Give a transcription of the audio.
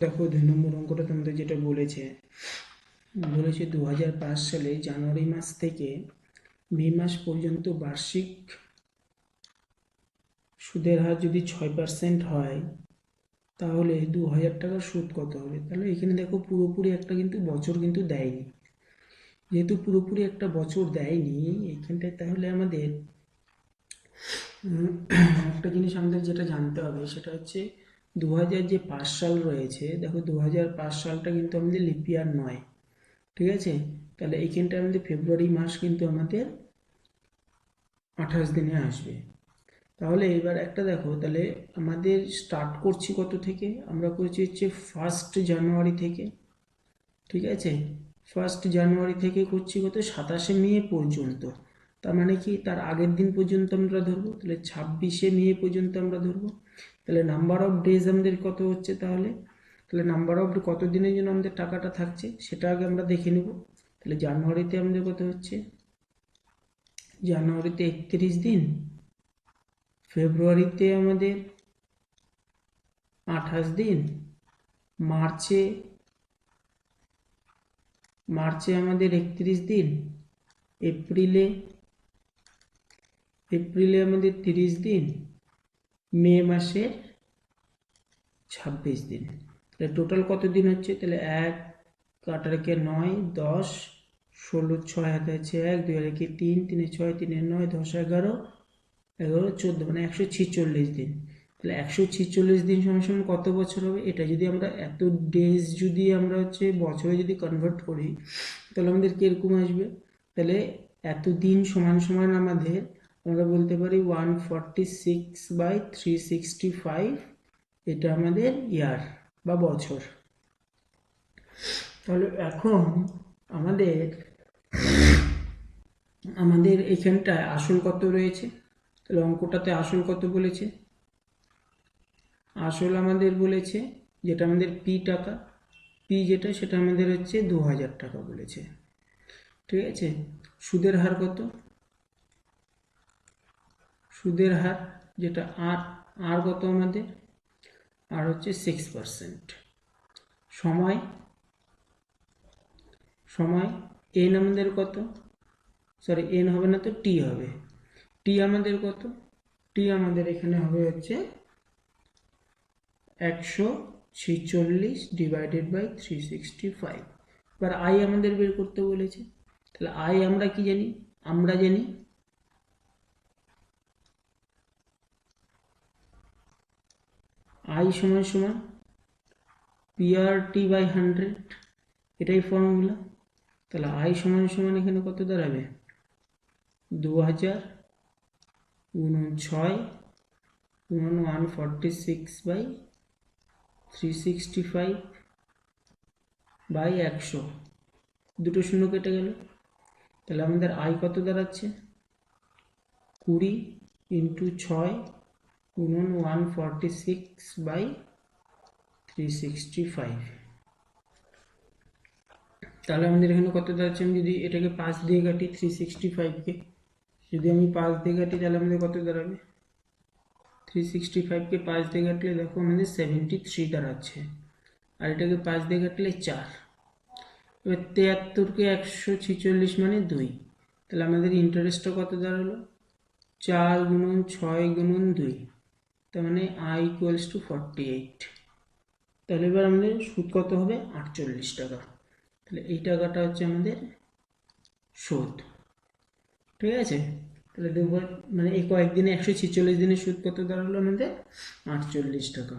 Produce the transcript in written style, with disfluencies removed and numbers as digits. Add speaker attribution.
Speaker 1: দেখো 2 নম্বর অঙ্কটা তোমাদের যেটা বলেছে 2005 সালে জানুয়ারি মাস থেকে মে মাস পর্যন্ত বার্ষিক সুদের হার যদি 6% হয় তাহলে 2000 টাকার সুদ কত হবে। তাহলে এখানে দেখো পুরোপুরি একটা কিন্তু বছর কিন্তু দেয়নি, যেহেতু পুরোপুরি একটা বছর দেয়নি এইখানটায়, তাহলে আমাদের একটা জিনিস আমাদের যেটা জানতে হবে সেটা হচ্ছে 2005 সাল রয়েছে। দেখো 2005 সালটা কিন্তু আমাদের লিপ ইয়ার নয়, ঠিক আছে। তাহলে এইখানটা আমাদের ফেব্রুয়ারি মাস কিন্তু আমাদের 28 দিনে আসবে। তাহলে এবার একটা দেখো, তাহলে আমাদের স্টার্ট করছি কত থেকে, আমরা করছি হচ্ছে 1 জানুয়ারি থেকে, ঠিক আছে। 1 জানুয়ারি থেকে করছি কত 27 মে পর্যন্ত। তার মানে কি তার আগের দিন পর্যন্ত আমরা ধরবো, তাহলে 26 মে পর্যন্ত আমরা ধরবো। তাহলে নাম্বার অফ ডেজ আমাদের কত হচ্ছে, তাহলে তাহলে নাম্বার অফ কত দিনের জন্য আমাদের টাকাটা থাকছে সেটা আগে আমরা দেখে নেব। তাহলে জানুয়ারিতে আমাদের কত হচ্ছে, জানুয়ারিতে 31 দিন, ফেব্রুয়ারিতে আমাদের 28 দিন, মার্চে মার্চে আমাদের 31 দিন, এপ্রিলে এপ্রিলে আমাদের 30 দিন, মে মাসের 26 দিন। তাহলে টোটাল কত দিন হচ্ছে, তাহলে 1 8 9 10 16 6 হাতে আছে 1 2 1 3 3 6 3 9 10 11 11 14, মানে 146 দিন। তাহলে 146 দিন সমান সমান কত বছর হবে, এটা যদি আমরা এত ডেজ যদি আমরা হচ্ছে বছরে যদি কনভার্ট করি তাহলে আমাদের কিরকম আসবে। তাহলে এত দিন সমান সমান আমাদের আমরা বলতে পারি 146/365, এটা আমাদের ইয়ার বা বছর। তাহলে এখন আমাদের আমাদের এখানটায় আসল কত রয়েছে, তাহলে অঙ্কটাতে আসল কত বলেছে, আসল আমাদের বলেছে যেটা আমাদের পি টাকা, পি যেটা সেটা আমাদের হচ্ছে 2000 টাকা বলেছে, ঠিক আছে। সুদের হার কত, সুদের হার যেটা আর আর কত আমাদের, আর হচ্ছে 6%। সময় সময় এন আমাদের কত, সরি এন হবে না তো টি হবে, টি আমাদের কত, টি আমাদের এখানে হবে হচ্ছে 146/365। এবার আই আমাদের বের করতে বলেছে, তাহলে আই আমরা কি জানি, আমরা জানি আই সমান সমান PRT/100, এটাই ফর্মুলা। তাহলে আই সমান সমান এখানে কত দাঁড়াবে, 2000×6×146/365/100, দুটো শূন্য কেটে গেল। তাহলে আমাদের আই কত দাঁড়াচ্ছে, 20×6×146/365। তাহলে আমাদের এখানে কত দাঁড়াচ্ছে, আমি যদি এটাকে 5 দিয়ে কাটি 365কে, যদি আমি 5 দিয়ে কাটি তাহলে আমাদের কত দাঁড়াবে, 365কে 5 দিয়ে কাটলে দেখো আমাদের 73 দাঁড়াচ্ছে, আর এটাকে 5 দিয়ে কাটলে 4। এবার 73কে 146 মানে 2, তাহলে আমাদের ইন্টারেস্টটা কত দাঁড়ালো, 4×6×2, তার মানে I = 48। তাহলে এবার আমাদের সুদ কত হবে, 48 টাকা। তাহলে এই টাকাটা হচ্ছে আমাদের সুদ, ঠিক আছে। তাহলে দুবার মানে এই কয়েকদিনে 146 দিনের সুদ কত দাঁড়ালো আমাদের, 48 টাকা।